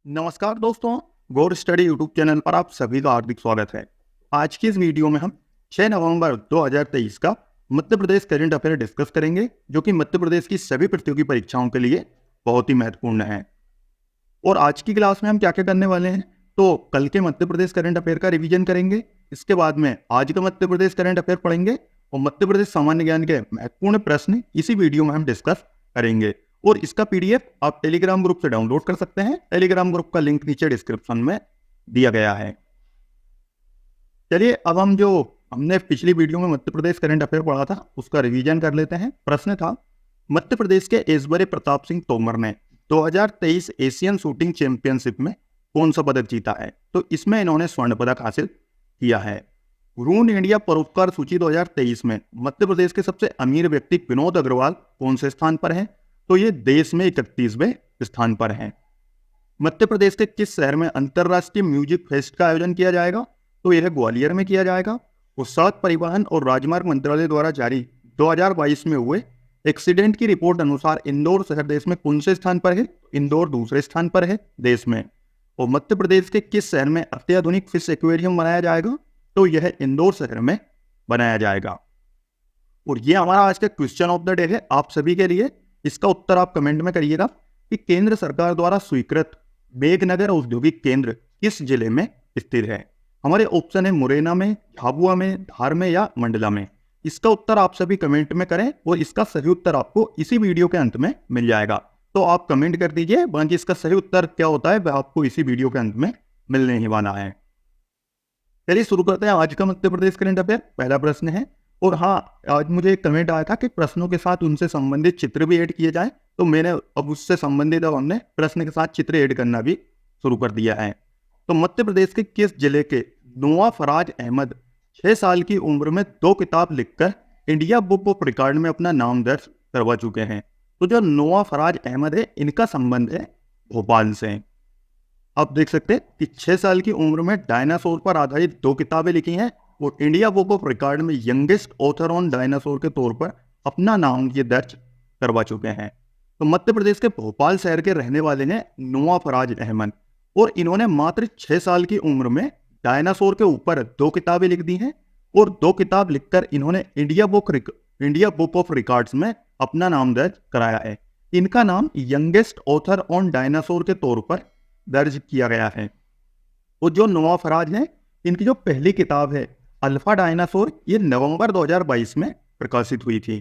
नमस्कार दोस्तों, गौर study YouTube channel पर आप सभी का हार्दिक स्वागत है। आज की इस वीडियो में हम 6 नवंबर 2023 का Madhya Pradesh current affair discuss करेंगे, जो कि मध्य प्रदेश की सभी प्रतियोगी परीक्षाओं के लिए बहुत ही महत्वपूर्ण है। और आज की क्लास में हम क्या क्या करने वाले हैं, तो कल के मध्य प्रदेश करंट अफेयर का रिवीजन करेंगे। इसके बाद में आज का मध्य प्रदेश करंट अफेयर पढ़ेंगे और मध्य प्रदेश सामान्य ज्ञान के महत्वपूर्ण प्रश्न इसी वीडियो में हम डिस्कस करेंगे। और इसका पीडीएफ आप टेलीग्राम ग्रुप से डाउनलोड कर सकते हैं। टेलीग्राम ग्रुप का लिंक नीचे डिस्क्रिप्शन में दिया गया है। चलिए अब हमने पिछली वीडियो में मध्य प्रदेश करंट अफेयर पढ़ा था, उसका रिवीजन कर लेते हैं। प्रश्न था, मध्य प्रदेश के ऐश्वर्य प्रताप सिंह तोमर ने 2023 एशियन शूटिंग चैंपियनशिप में कौन सा पदक जीता है? तो इसमें इन्होंने स्वर्ण पदक हासिल किया है। रून इंडिया परोपकार सूची 2023 में मध्य प्रदेश के सबसे अमीर व्यक्ति विनोद अग्रवाल कौन से स्थान पर हैं? तो ये देश में 31वें स्थान पर हैं। मध्य प्रदेश के किस शहर में अंतरराष्ट्रीय म्यूजिक फेस्ट का आयोजन किया जाएगा? तो यह ग्वालियर में किया जाएगा। और सड़क परिवहन और राजमार्ग मंत्रालय द्वारा जारी 2022 में हुए एक्सीडेंट की रिपोर्ट अनुसार इंदौर शहर देश में कौन से स्थान पर है? इंदौर दूसरे स्थान पर है देश में। और मध्य प्रदेश के किस शहर में अत्याधुनिक फिश एक्वेरियम बनाया जाएगा? तो यह इंदौर शहर में बनाया जाएगा। और ये हमारा आज का क्वेश्चन ऑफ द डे है आप सभी के लिए। इसका उत्तर आप कमेंट में करिएगा कि केंद्र सरकार द्वारा स्वीकृत मेघनगर औद्योगिक केंद्र किस जिले में स्थित है? हमारे ऑप्शन है मुरैना में, झाबुआ में, धार में या मंडला में। इसका उत्तर आप सभी कमेंट में करें और इसका सही उत्तर आपको इसी वीडियो के अंत में मिल जाएगा। तो आप कमेंट कर दीजिए, बाकी इसका सही उत्तर क्या होता है वह आपको इसी वीडियो के अंत में मिलने ही वाला है। चलिए शुरू करते हैं आज का मध्य प्रदेश करंट अफेयर। पहला प्रश्न है, और हाँ, आज मुझे एक कमेंट आया था कि प्रश्नों के साथ उनसे संबंधित चित्र भी ऐड किए जाएं, तो मैंने अब उससे संबंधित हमने प्रश्न के साथ चित्र ऐड करना भी शुरू कर दिया है। तो मध्य प्रदेश के किस जिले के नोआ फराज अहमद 6 साल की उम्र में 2 किताब लिखकर इंडिया बुक ऑफ रिकॉर्ड में अपना नाम दर्ज करवा चुके हैं? तो जो नोआ फराज अहमद है, इनका संबंध है भोपाल से। आप देख सकते हैं कि 6 साल की उम्र में डायनासोर पर आधारित 2 किताबें लिखी हैं और इंडिया बुक ऑफ रिकॉर्ड में यंगेस्ट ऑथर ऑन डायनासोर के तौर पर अपना नाम ये दर्ज करवा चुके हैं। तो मध्य प्रदेश के भोपाल शहर के रहने वाले हैं नोआ फराज अहमद, और इन्होंने मात्र 6 साल की उम्र में डायनासोर के ऊपर 2 किताबें लिख दी हैं और 2 किताब लिखकर इन्होंने इंडिया बुक ऑफ रिकॉर्ड्स में अपना नाम दर्ज कराया है। इनका नाम यंगेस्ट ऑथर ऑन डायनासोर के तौर पर दर्ज किया गया है। और जो नोआ फराज हैं, इनकी जो पहली किताब है अल्फा डायनासोर, ये नवंबर 2022 में प्रकाशित हुई थी।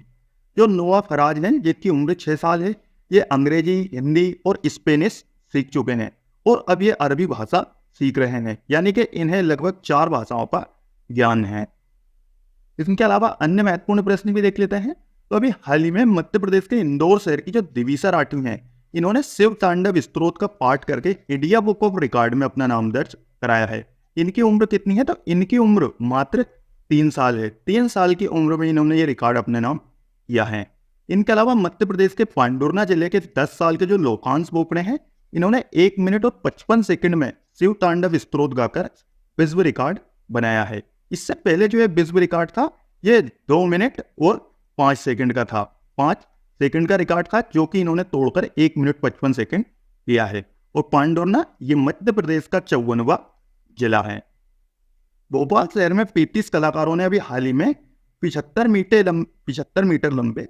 जो नोआ फराज हैं, जिनकी उम्र 6 साल है, ये अंग्रेजी, हिंदी और स्पेनिश सीख चुके हैं और अब ये अरबी भाषा सीख रहे हैं, यानी कि इन्हें लगभग 4 भाषाओं का ज्ञान है। इसके अलावा अन्य महत्वपूर्ण प्रश्न भी देख लेते हैं। तो अभी हाल ही में मध्य प्रदेश के इंदौर शहर की जो दिविसा राठौर हैं, इन्होंने शिव तांडव स्तोत्र का पाठ करके इंडिया बुक ऑफ रिकॉर्ड में अपना नाम दर्ज कराया है। इनकी उम्र कितनी है? तो इनकी उम्र मात्र 3 साल है। 3 साल की उम्र में इन्होंने ये रिकॉर्ड अपने नाम किया है। इनके अलावा मध्य प्रदेश के पांडुरना जिले के 10 साल के जो लोकांश बोपड़े हैं, इन्होंने 1 मिनट और 55 सेकंड में शिव तांडव स्तोत्र गाकर विश्व रिकॉर्ड बनाया है। इससे पहले जो ये विश्व रिकॉर्ड था, ये 2 मिनट और 5 सेकंड का था। 5 सेकंड का रिकॉर्ड था, जो कि इन्होंने तोड़कर 1 मिनट 55 सेकंड किया है। और पांडुरना ये मध्य प्रदेश का 54वां जिला है। भोपाल शहर में 35 कलाकारों ने अभी हाल ही में 75 मीटर लंबे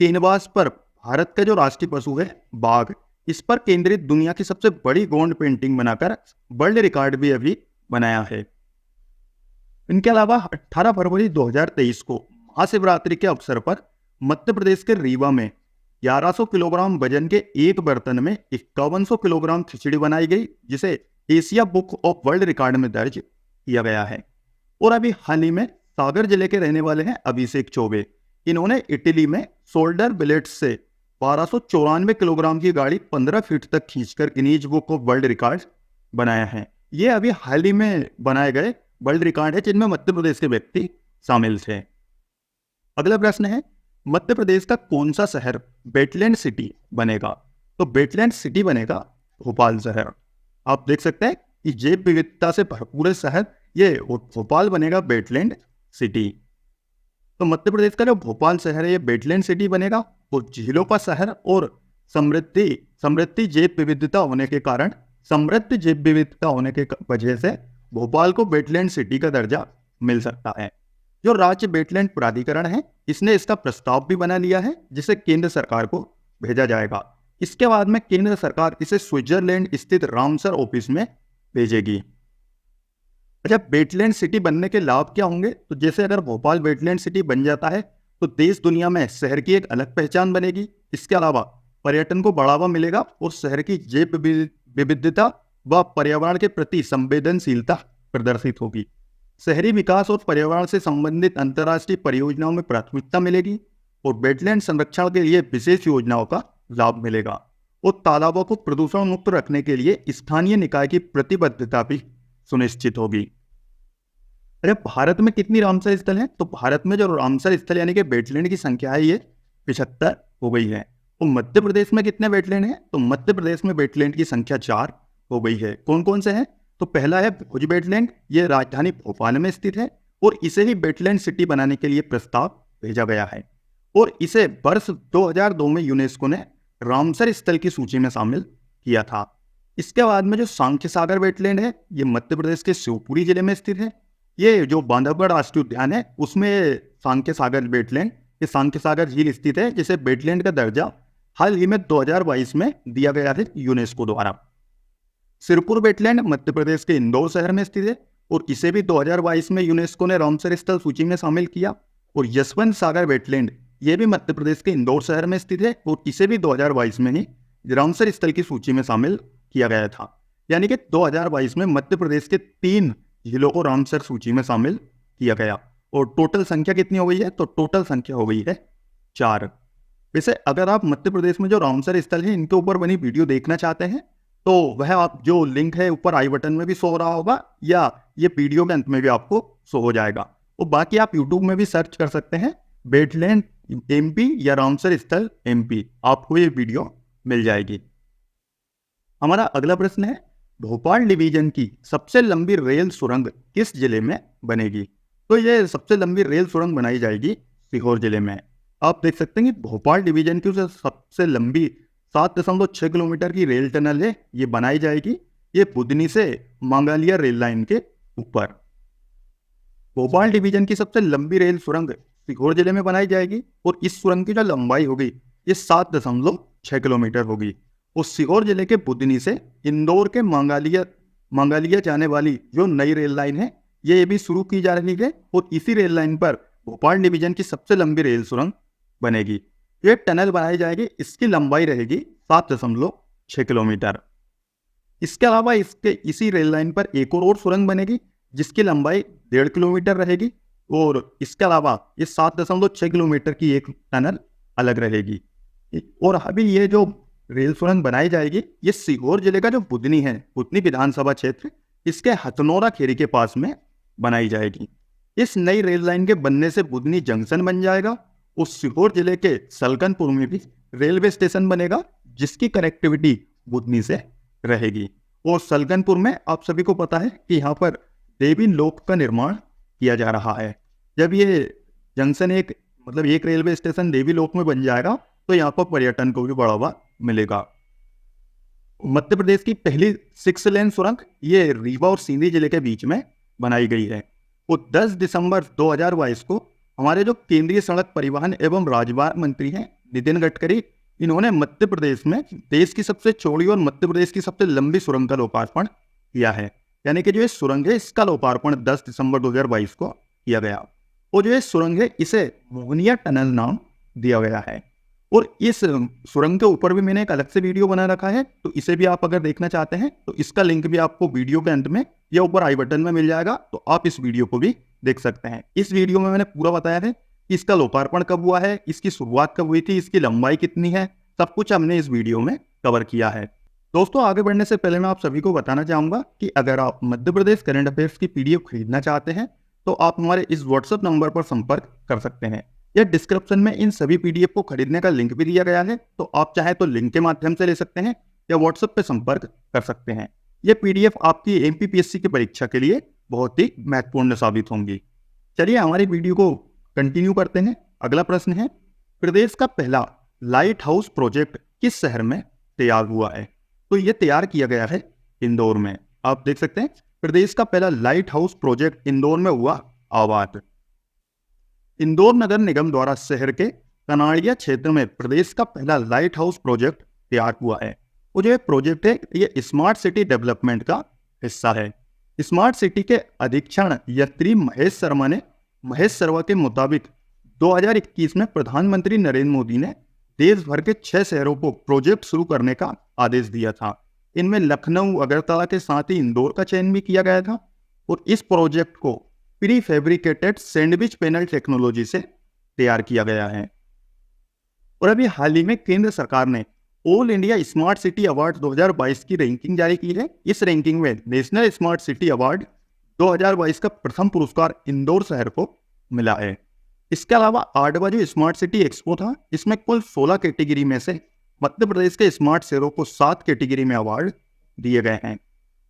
कैनवास पर भारत का जो राष्ट्रीय पशु है बाघ, इस पर केंद्रित दुनिया की सबसे बड़ी गोंड पेंटिंग बनाकर वर्ल्ड रिकॉर्ड भी अभी बनाया है। इनके अलावा 18 फरवरी 2023 को महाशिवरात्रि के अवसर पर मध्य प्रदेश के रीवा में 1100 किलोग्राम वजन के एक बर्तन में 5100 किलोग्राम खिचड़ी बनाई गई, जिसे Asia book of world record में दर्ज किया गया है। और अभी हाल ही में सागर जिले के रहने वाले हैं अभिषेक चौबे, इन्होंने इटली में शोल्डर ब्लेड्स से 1294 किलोग्राम की गाड़ी 15 फीट तक खींचकर Guinness book of world record बनाया है। ये अभी हाल ही में बनाए गए वर्ल्ड रिकॉर्ड है, जिनमें मध्य प्रदेश के व्यक्ति शामिल थे। अगला प्रश्न है, मध्य प्रदेश का कौन सा शहर वेटलैंड सिटी बनेगा? तो वेटलैंड सिटी बनेगा भोपाल शहर। आप देख सकते हैं कि जैव विविधता से भरपूर शहर ये भोपाल बनेगा वेटलैंड सिटी। तो मध्य प्रदेश का जो भोपाल शहर है ये वेटलैंड सिटी बनेगा। और झीलों का शहर और समृद्धि जैव विविधता होने के कारण समृद्ध जैव विविधता होने के वजह से भोपाल को वेटलैंड सिटी का दर्जा मिल सकता है। जो राज्य वेटलैंड प्राधिकरण है, इसने इसका प्रस्ताव भी बना लिया है, जिसे केंद्र सरकार को भेजा जाएगा। इसके बाद में केंद्र सरकार इसे स्विट्जरलैंड स्थित रामसर ऑफिस में भेजेगी। अच्छा, वेटलैंड सिटी बनने के लाभ क्या होंगे? तो जैसे अगर भोपाल वेटलैंड सिटी बन जाता है तो देश दुनिया में शहर की एक अलग पहचान बनेगी। इसके अलावा पर्यटन को बढ़ावा मिलेगा और शहर की जैव विविधता व पर्यावरण के प्रति संवेदनशीलता प्रदर्शित होगी। शहरी विकास और पर्यावरण से संबंधित अंतर्राष्ट्रीय परियोजनाओं में प्राथमिकता मिलेगी और वेटलैंड संरक्षण के लिए विशेष योजनाओं का लाभ मिलेगा और तालाबों को प्रदूषण मुक्त रखने के लिए स्थानीय निकाय की प्रतिबद्धता भी सुनिश्चित होगी। अरे भारत में कितनी रामसर स्थल हैं? तो भारत में जो रामसर स्थल यानी कि वेटलैंड की संख्या है ये 75 हो गई है। तो मध्य प्रदेश में कितने वेटलैंड हैं? तो मध्य प्रदेश में वेटलैंड की संख्या 4 हो गई है। कौन कौन से हैं? तो पहला है भुज वेटलैंड, ये राजधानी भोपाल में स्थित है और इसे ही वेटलैंड सिटी बनाने के लिए प्रस्ताव भेजा गया है और इसे वर्ष 2002 में यूनेस्को ने रामसर स्थल की सूची में शामिल किया था। इसके बाद में जो सांख्य सागर वेटलैंड है, ये मध्य प्रदेश के शिवपुरी जिले में स्थित है। ये जो बांधवगढ़ राष्ट्रीय उद्यान है उसमें सांख्य सागर वेटलैंड, ये सांख्य सागर झील स्थित है, जिसे वेटलैंड का दर्जा हाल ही में 2022 में दिया गया है यूनेस्को द्वारा। सिरपुर वेटलैंड मध्य प्रदेश के इंदौर शहर में स्थित है और इसे भी 2022 में यूनेस्को ने रामसर स्थल सूची में शामिल किया। और यशवंत सागर वेटलैंड, ये भी मध्य प्रदेश के इंदौर शहर में स्थित है और इसे भी 2022 में ही रामसर स्थल की सूची में शामिल किया गया था। यानी कि 2022 में मध्य प्रदेश के 3 जिलों को रामसर सूची में शामिल किया गया और टोटल संख्या कितनी हो गई है? तो टोटल संख्या हो गई है 4। वैसे अगर आप मध्य प्रदेश में जो रामसर स्थल है इनके ऊपर बनी वीडियो देखना चाहते हैं तो वह आप जो लिंक है ऊपर आई बटन में भी शो हो रहा होगा या ये वीडियो के अंत में भी आपको शो हो जाएगा। और बाकी आप यूट्यूब में भी सर्च कर सकते हैं वेटलैंड एमपी या रामसर स्थल एमपी, आपको ये वीडियो मिल जाएगी। हमारा अगला प्रश्न है, भोपाल डिवीजन की सबसे लंबी रेल सुरंग किस जिले में बनेगी? तो ये सबसे लंबी रेल सुरंग बनाई जाएगी सीहोर जिले में। आप देख सकते हैं कि भोपाल डिवीजन की सबसे लंबी 7.6 किलोमीटर की रेल टनल है, ये बनाई जाएगी। ये बुधनी से मांगालिया रेल लाइन के ऊपर। भोपाल डिवीजन की सबसे लंबी रेल सुरंग सीहोर जिले में बनाई जाएगी और इस सुरंग की जो लंबाई होगी ये 7.6 किलोमीटर होगी। और सीहोर जिले के बुधनी से इंदौर के मांगालिया जाने वाली जो नई रेल लाइन है ये भी शुरू की जा रही है और इसी रेल लाइन पर भोपाल डिवीजन की सबसे लंबी रेल सुरंग बनेगी। ये टनल बनाई जाएगी, इसकी लंबाई रहेगी 7.6 किलोमीटर। इसके अलावा इसी रेल लाइन पर एक और सुरंग बनेगी जिसकी लंबाई 1.5 किलोमीटर रहेगी और इसके अलावा ये 7.6 किलोमीटर की एक टनल अलग रहेगी। और अभी ये जो रेल सुरंग बनाई जाएगी ये सीहोर जिले का जो बुधनी है, बुधनी विधानसभा क्षेत्र, इसके हथनोरा खेरी के पास में बनाई जाएगी। इस नई रेल लाइन के बनने से बुधनी जंक्शन बन जाएगा और सीहोर जिले के सलकनपुर में भी रेलवे स्टेशन बनेगा जिसकी कनेक्टिविटी बुधनी से रहेगी। और सलकनपुर में आप सभी को पता है कि यहाँ पर देवी लोक का निर्माण किया जा रहा है। जब ये जंक्शन एक रेलवे स्टेशन देवी लोक में बन जाएगा तो यहाँ पर पर्यटन को भी बढ़ावा मिलेगा। मध्य प्रदेश की पहली 6 लेन सुरंग ये रीवा और सींधी जिले के बीच में बनाई गई है और 10 दिसंबर 2022 को हमारे जो केंद्रीय सड़क परिवहन एवं राजमार्ग मंत्री हैं नितिन गडकरी, इन्होंने मध्य प्रदेश में देश की सबसे चौड़ी और मध्य प्रदेश की सबसे लंबी सुरंग का लोकार्पण किया है। यानी कि जो ये सुरंग है इसका लोकार्पण 10 दिसंबर 2022 को किया गया और जो ये सुरंग है इसे मोहनिया टनल नाम दिया गया है। और इस सुरंग के ऊपर भी मैंने एक अलग से वीडियो बना रखा है, तो इसे भी आप अगर देखना चाहते हैं तो इसका लिंक भी आपको वीडियो के अंत में या ऊपर आई बटन में मिल जाएगा, तो आप इस वीडियो को भी देख सकते हैं। इस वीडियो में मैंने पूरा बताया है कि इसका लोकार्पण कब हुआ है, इसकी शुरुआत कब हुई थी, इसकी लंबाई कितनी है, सब कुछ हमने इस वीडियो में कवर किया है। दोस्तों, आगे बढ़ने से पहले मैं आप सभी को बताना चाहूंगा कि अगर आप मध्य प्रदेश करंट अफेयर्स की PDF खरीदना चाहते हैं तो आप हमारे इस WhatsApp नंबर पर संपर्क कर सकते हैं या डिस्क्रिप्शन में इन सभी PDF को खरीदने का लिंक भी दिया गया है, तो आप चाहे तो लिंक के माध्यम से ले सकते हैं या WhatsApp पे संपर्क कर सकते हैं। ये PDF आपकी MPPSC की परीक्षा के लिए बहुत ही महत्वपूर्ण साबित होंगी। चलिए हमारी वीडियो को कंटिन्यू करते हैं। अगला प्रश्न है, प्रदेश का पहला लाइट हाउस प्रोजेक्ट किस शहर में तैयार हुआ है? तो ये तैयार किया गया है इंदौर में। आप देख सकते हैं प्रदेश का पहला लाइट हाउस प्रोजेक्ट इंदौर में हुआ आबाद। इंदौर नगर निगम द्वारा शहर के कनाड़िया क्षेत्र में प्रदेश का पहला लाइट हाउस प्रोजेक्ट तैयार हुआ है। वो जो प्रोजेक्ट है ये स्मार्ट सिटी डेवलपमेंट का हिस्सा है। स्मार्ट सिटी के अधीक्षण यत्री महेश शर्मा के मुताबिक 2021 में प्रधानमंत्री नरेंद्र मोदी ने देश भर के 6 शहरों को प्रोजेक्ट शुरू करने का आदेश दिया था। इनमें लखनऊ, अगरतला के साथ ही इंदौर का चयन भी किया गया था और इस प्रोजेक्ट को pre fabricated sandwich panel technology से तैयार किया गया है। और अभी हाल ही में केंद्र सरकार ने all India smart city award 2022 की रैंकिंग जारी की है। इस रैंकिंग में नेशनल स्मार्ट सिटी अवार्ड 2022 का प्रथम पुरस्कार इंदौर शहर को मिला है। इसके अलावा 8वां जो स्मार्ट सिटी एक्सपो था, इसमें कुल 16 कैटेगरी में से मध्य प्रदेश के स्मार्ट शहरों को 7 कैटेगरी में अवार्ड दिए गए हैं।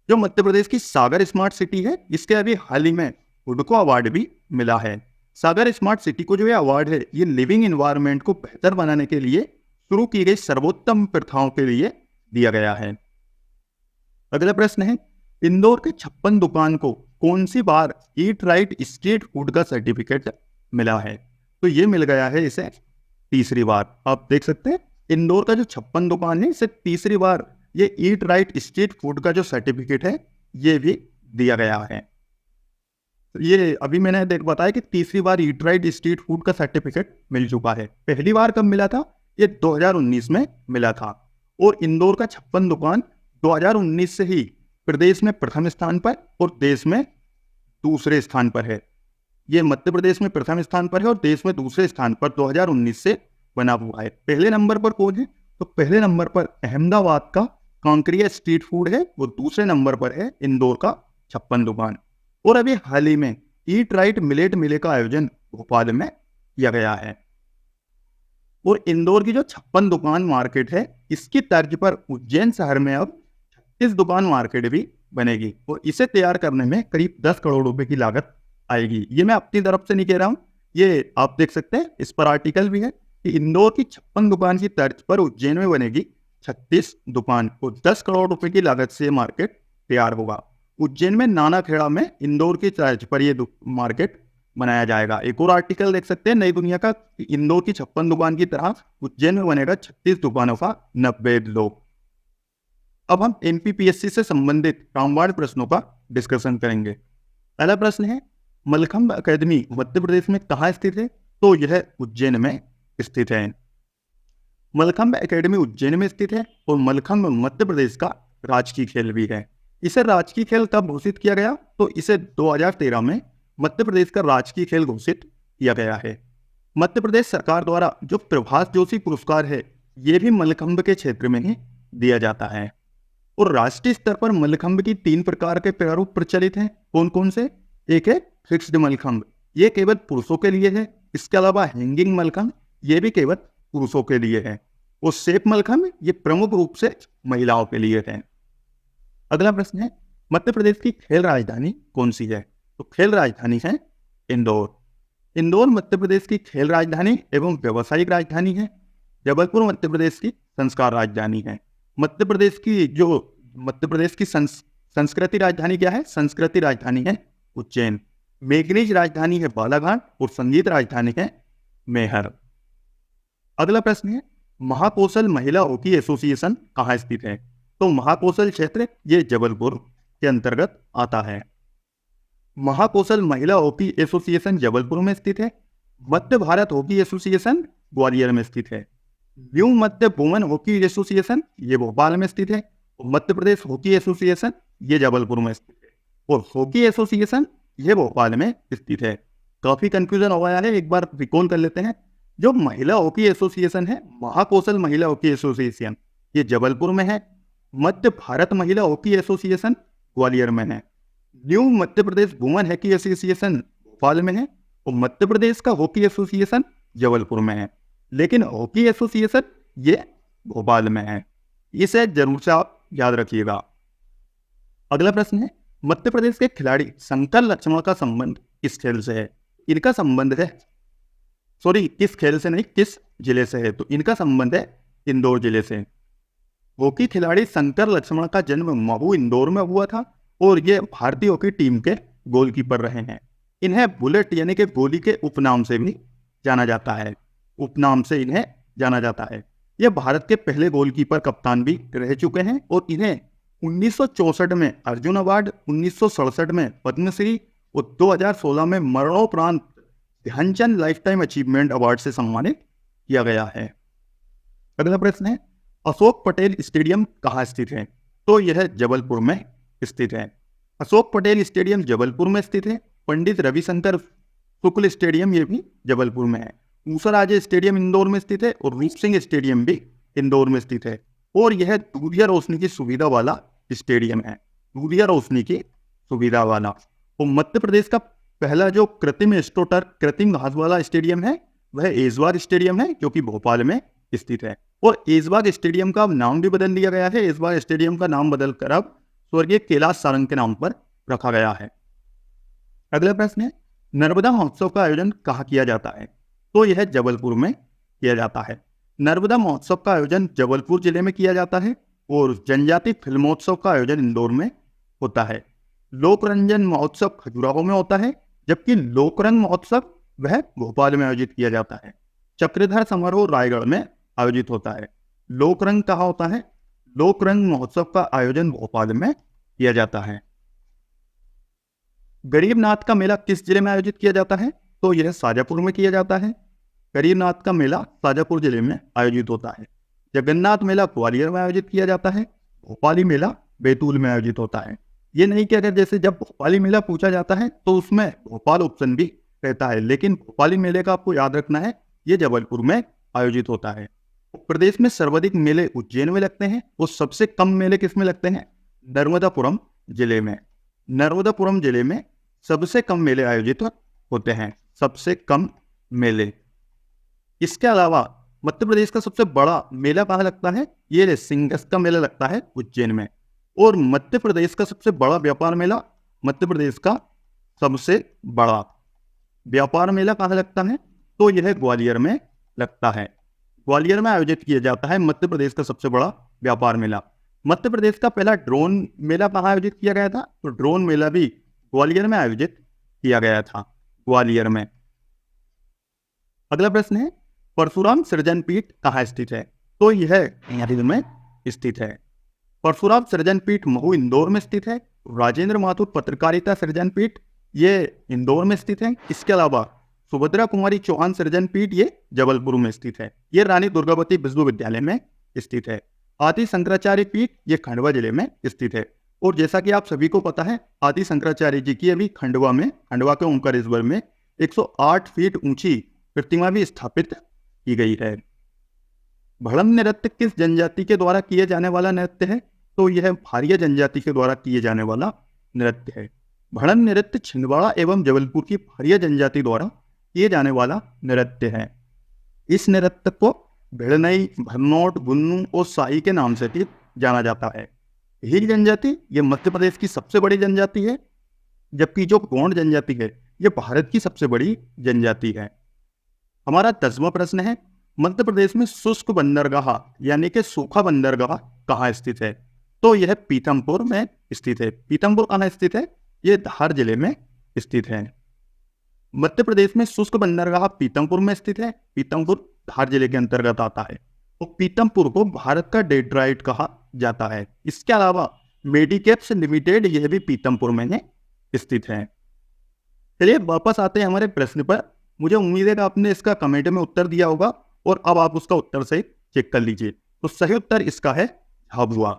जो मध्य प्रदेश की सागर स्मार्ट सिटी है, इसके अभी हाल ही में हुडको अवार्ड भी मिला है। सागर स्मार्ट सिटी को जो ये अवार्ड है, ये लिविंग एनवायरनमेंट को बेहतर बनाने के लिए शुरू की गई सर्वोत्तम प्रथाओं के लिए दिया गया है। अगला प्रश्न है, इंदौर के 56 दुकान को कौन सी बार ईट राइट स्ट्रीट फूड का सर्टिफिकेट मिला है? तो ये मिल गया है इसे तीसरी बार। आप देख सकते हैं इंदौर का जो 56 दुकान है, इसे तीसरी बार ये ईट राइट स्ट्रीट फूड का जो सर्टिफिकेट है ये भी दिया गया है। ये अभी मैंने बताया कि तीसरी बार ईट राइट स्ट्रीट फूड का सर्टिफिकेट मिल चुका है। पहली बार कब मिला था? ये 2019 में मिला था। और इंदौर का 56 दुकान 2019 से ही प्रदेश में प्रथम स्थान पर और देश में दूसरे स्थान पर है। ये मध्य प्रदेश में प्रथम स्थान पर है और देश में दूसरे स्थान पर 2019 से बना हुआ है। पहले नंबर पर कौन है? तो पहले नंबर पर अहमदाबाद का कांकरिया स्ट्रीट फूड है, वो दूसरे नंबर पर है इंदौर का 56 दुकान। और अभी हाल ही में ईट राइट मिलेट मेले का आयोजन भोपाल में किया गया है। और इंदौर की जो 56 दुकान मार्केट है, इसकी तर्ज पर उज्जैन शहर में अब 36 दुकान मार्केट भी बनेगी और इसे तैयार करने में करीब 10 करोड़ रुपए की लागत आएगी। ये मैं अपनी तरफ से नहीं कह रहा हूँ, ये आप देख सकते हैं, इस पर आर्टिकल भी है कि इंदौर की 56 दुकान की तर्ज पर उज्जैन में बनेगी 36 दुकान और 10 करोड़ रुपए की लागत से मार्केट तैयार होगा। उज्जैन में नानाखेड़ा में इंदौर की तर्ज पर यह मार्केट बनाया जाएगा। एक और आर्टिकल देख सकते हैं नई दुनिया का, इंदौर की 56 दुकान की तरह उज्जैन में बनेगा 36 दुकानों का 90 लोग। अब हम एनपीपीएससी से संबंधित रामवाण प्रश्नों का डिस्कशन करेंगे। पहला प्रश्न है, मलखंभ अकेडमी मध्य प्रदेश में कहाँ स्थित है? तो यह उज्जैन में स्थित है। मलखंभ अकेडमी उज्जैन में स्थित है और मलखंभ मध्य प्रदेश का राजकीय खेल भी है। इसे राजकीय खेल कब घोषित किया गया? तो इसे 2013 में मध्य प्रदेश का राजकीय खेल घोषित किया गया है। मध्य प्रदेश सरकार द्वारा जो प्रभास जोशी पुरस्कार है, ये भी मलखंभ के क्षेत्र में ही दिया जाता है। और राष्ट्रीय स्तर पर मलखंभ की 3 प्रकार के प्रारूप प्रचलित हैं। कौन कौन से? एक है फिक्स्ड मलखंभ, ये केवल पुरुषों के लिए है। इसके अलावा हैंगिंग मलखंभ, ये भी केवल पुरुषों के लिए है। और शेप मलखंभ, ये प्रमुख रूप से महिलाओं के लिए है। अगला प्रश्न है, मध्य प्रदेश की खेल राजधानी कौन सी है? तो खेल राजधानी है इंदौर। इंदौर मध्य प्रदेश की खेल राजधानी एवं व्यावसायिक राजधानी है। जबलपुर मध्य प्रदेश की संस्कार राजधानी है। मध्य प्रदेश की संस्कृति राजधानी क्या है? संस्कृति राजधानी है उज्जैन। मेघनीज राजधानी है बालाघाट और संगीत राजधानी है मैहर। अगला प्रश्न है, महाकौशल महिला हॉकी एसोसिएशन कहाँ स्थित है? तो महाकौशल क्षेत्र ये जबलपुर के अंतर्गत आता है। महाकौशल महिला हॉकी एसोसिएशन जबलपुर में स्थित है। मध्य भारत हॉकी एसोसिएशन ग्वालियर में स्थित है। न्यू मध्य वुमेन हॉकी एसोसिएशन ये भोपाल में स्थित है। और मध्य प्रदेश हॉकी एसोसिएशन ये जबलपुर में स्थित है। और हॉकी एसोसिएशन ये भोपाल में स्थित है। काफी कंफ्यूजन हो गया है, एक बार रिकॉल कर लेते हैं। जो महिला हॉकी एसोसिएशन है, महाकौशल महिला हॉकी एसोसिएशन, ये जबलपुर में है। मध्य भारत महिला हॉकी एसोसिएशन ग्वालियर में है। New Madhya Pradesh women hockey association Bhopal में है। और मध्य प्रदेश का हॉकी एसोसिएशन जबलपुर में है, लेकिन हॉकी एसोसिएशन ये भोपाल में है। इसे जरूर से आप याद रखिएगा। अगला प्रश्न है, मध्य प्रदेश के खिलाड़ी शंकर लक्ष्मण का संबंध किस खेल से है? इनका संबंध है, किस खेल से नहीं, किस जिले से है? तो इनका संबंध है इंदौर जिले से। हॉकी खिलाड़ी शंकर लक्ष्मण का जन्म महू इंदौर में हुआ था और ये भारतीय हॉकी टीम के गोलकीपर रहे हैं। इन्हें बुलेट यानी कि गोली के उपनाम से भी जाना जाता है। उपनाम से इन्हें जाना जाता है। ये भारत के पहले गोलकीपर कप्तान भी रह चुके हैं और इन्हें 1964 में अर्जुन अवार्ड, 1967 में पद्मश्री और 2016 में मरणोपरांत Dhyanchand lifetime achievement award से सम्मानित किया गया है। अगला प्रश्न है, अशोक पटेल स्टेडियम कहाँ स्थित है? तो यह जबलपुर में स्थित है। अशोक पटेल स्टेडियम जबलपुर में स्थित है। पंडित रविशंकर शुक्ल स्टेडियम ये भी जबलपुर में है। ऊषाराजे स्टेडियम इंदौर में स्थित है और रूप सिंह स्टेडियम भी इंदौर में स्थित है। और यह दूरिया रोशनी की सुविधा वाला स्टेडियम है। दूरिया रोशनी की सुविधा वाला। और मध्य प्रदेश का पहला जो कृत्रिम एस्ट्रोटर्फ कृत्रिम घास वाला स्टेडियम है वह ऐशबाग स्टेडियम है जो कि भोपाल में स्थित है। और ऐशबाग स्टेडियम का नाम भी बदल दिया गया है। ऐशबाग स्टेडियम का नाम बदलकर अब स्वर्गीय कैलाश सारंग के नाम पर रखा गया है। अगला प्रश्न है, नर्मदा महोत्सव का आयोजन कहाँ किया जाता है? तो यह जबलपुर में किया जाता है। नर्मदा महोत्सव का आयोजन जबलपुर जिले में किया जाता है और जनजाति फिल्मोत्सव का आयोजन इंदौर में होता है। लोकरंजन महोत्सव खजुराहो में होता है जबकि लोकरंग महोत्सव वह भोपाल में आयोजित किया जाता है। चक्रधर समारोह रायगढ़ में आयोजित होता है। लोकरंग कहाँ होता है? लोकरंग महोत्सव का आयोजन भोपाल में किया जाता है। गरीबनाथ का मेला किस जिले में आयोजित किया जाता है? तो यह शाजापुर में किया जाता है। गरीबनाथ का मेला शाजापुर जिले में आयोजित होता है। जगन्नाथ मेला ग्वालियर में आयोजित किया जाता है। भोपाली मेला बैतूल में आयोजित होता है। ये नहीं कि अगर जैसे जब भोपाली मेला पूछा जाता है तो उसमें भोपाल ऑप्शन भी रहता है, लेकिन भोपाली मेले का आपको याद रखना है ये जबलपुर में आयोजित होता है। प्रदेश में सर्वाधिक मेले उज्जैन में लगते हैं और सबसे कम मेले किस में लगते हैं? नर्मदापुरम जिले में। नर्मदापुरम जिले में सबसे कम मेले आयोजित होते हैं। सबसे कम मेले। इसके अलावा मध्य प्रदेश का सबसे बड़ा मेला कहाँ लगता है? ये सिंगस का मेला लगता है उज्जैन में। और मध्य प्रदेश का सबसे बड़ा व्यापार मेला, मध्य प्रदेश का सबसे बड़ा व्यापार मेला कहाँ लगता है? तो यह ग्वालियर में लगता है। ग्वालियर में आयोजित किया जाता है मध्य प्रदेश का सबसे बड़ा व्यापार मेला। मध्य प्रदेश का पहला ड्रोन मेला कहाँ आयोजित किया गया था? तो ड्रोन मेला भी ग्वालियर में आयोजित किया गया था। ग्वालियर में। अगला प्रश्न है, परशुराम सृजन पीठ कहाँ स्थित है? तो यह यहीं में स्थित है। परशुराम सृजन पीठ महू इंदौर में स्थित है। राजेंद्र माथुर पत्रकारिता सृजन पीठ ये इंदौर में स्थित है। इसके अलावा सुभद्रा कुमारी चौहान सृजन पीठ ये जबलपुर में स्थित है। ये रानी दुर्गावती विश्वविद्यालय में स्थित है। आदि शंकराचार्य पीठ ये खंडवा जिले में स्थित है। और जैसा कि आप सभी को पता है आदि शंकराचार्य जी की अभी खंडवा के ओंकारेश्वर में 108 फीट ऊंची प्रतिमा भी स्थापित की गई है। भड़म नृत्य किस जनजाति के द्वारा किए जाने वाला नृत्य है? तो यह भारिया जनजाति के द्वारा किए जाने वाला नृत्य है। भड़म नृत्य छिंदवाड़ा एवं जबलपुर की भारिया जनजाति द्वारा किए जाने वाला नृत्य है। इस नृत्य को भिड़नई, भरनोट, गुन्नू और साई के नाम से भी जाना जाता है। भील जनजाति ये मध्य प्रदेश की सबसे बड़ी जनजाति है, जबकि जो गोंड जनजाति है ये भारत की सबसे बड़ी जनजाति है। हमारा 10वां प्रश्न है, मध्य प्रदेश में शुष्क बंदरगाह यानी कि सूखा बंदरगाह कहाँ स्थित है? तो यह पीथमपुर में स्थित है। पीथमपुर कहाँ स्थित है? ये धार जिले में स्थित है। मध्य प्रदेश में शुष्क बंदरगाह पीथमपुर में स्थित है। पीथमपुर धार जिले के अंतर्गत आता है। तो पीथमपुर को भारत का डेट्राइट कहा जाता है। इसके अलावा मेडिकेप्स लिमिटेड यह भी पीथमपुर में स्थित है। चलिए वापस आते हैं हमारे प्रश्न पर। मुझे उम्मीद है कि आपने इसका कमेंट में उत्तर दिया होगा और अब आप उसका उत्तर से चेक कर लीजिए। तो सही उत्तर इसका है झाबुआ।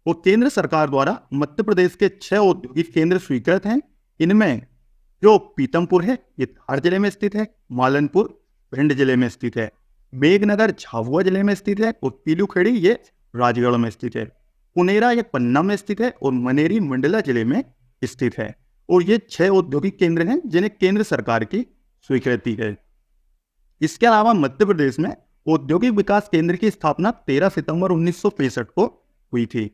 और केंद्र सरकार द्वारा मध्य प्रदेश के 6 औद्योगिक केंद्र स्वीकृत हैं। इनमें जो पीथमपुर है ये धार जिले में स्थित है, मालनपुर भिंड जिले में स्थित है, मेघनगर झाबुआ जिले में स्थित है और पीलूखेड़ी ये राजगढ़ में स्थित है, पुनेरा ये पन्ना में स्थित है और मनेरी मंडला जिले में स्थित है। और ये 6 औद्योगिक केंद्र हैं जिन्हें केंद्र सरकार की स्वीकृति है। इसके अलावा मध्य प्रदेश में औद्योगिक विकास केंद्र की स्थापना 13 सितंबर 1965 को हुई थी।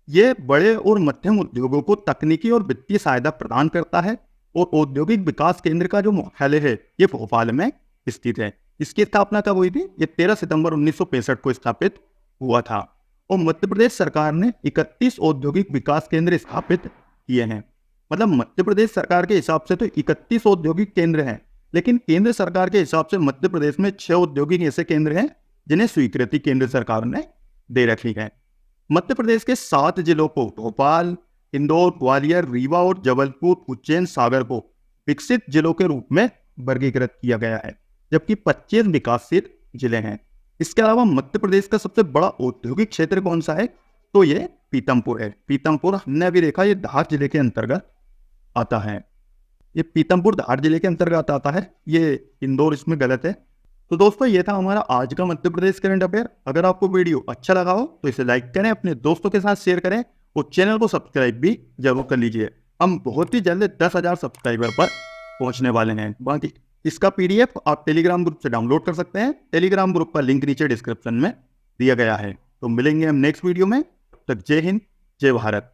ये बड़े और मध्यम उद्योगों को तकनीकी और वित्तीय सहायता प्रदान करता है और औद्योगिक विकास केंद्र का जो मुख्यालय है ये भोपाल में स्थित है। इसकी स्थापना कब हुई थी? ये 13 सितंबर 1965 को स्थापित हुआ था। और मध्य प्रदेश सरकार ने 31 औद्योगिक विकास केंद्र स्थापित किए हैं। मतलब मध्य प्रदेश सरकार के हिसाब से तो 31 औद्योगिक केंद्र हैं, लेकिन केंद्र सरकार के हिसाब से मध्य प्रदेश में 6 औद्योगिक ऐसे केंद्र हैं जिन्हें स्वीकृति केंद्र सरकार ने दे रखी है। मध्य प्रदेश के 7 जिलों को भोपाल, इंदौर, ग्वालियर, रीवा और जबलपुर, उज्जैन, सागर को विकसित जिलों के रूप में वर्गीकृत किया गया है, जबकि 25 विकासशील जिले हैं। इसके अलावा मध्य प्रदेश का सबसे बड़ा औद्योगिक क्षेत्र कौन सा है, तो ये पीतमपुर है। पीतमपुर हमने अभी देखा, ये धार जिले के अंतर्गत आता है। ये पीतमपुर धार जिले के अंतर्गत आता है, ये इंदौर इसमें गलत है। तो दोस्तों ये था हमारा आज का मध्य प्रदेश करंट अफेयर। अगर आपको वीडियो अच्छा लगा हो तो इसे लाइक करें, अपने दोस्तों के साथ शेयर करें और चैनल को सब्सक्राइब भी जरूर कर लीजिए। हम बहुत ही जल्द 10,000 सब्सक्राइबर पर पहुंचने वाले हैं। बाकी इसका PDF आप टेलीग्राम ग्रुप से डाउनलोड कर सकते हैं। टेलीग्राम ग्रुप का लिंक नीचे डिस्क्रिप्शन में दिया गया है। तो मिलेंगे हम नेक्स्ट वीडियो में। तब तक जय हिंद, जय भारत।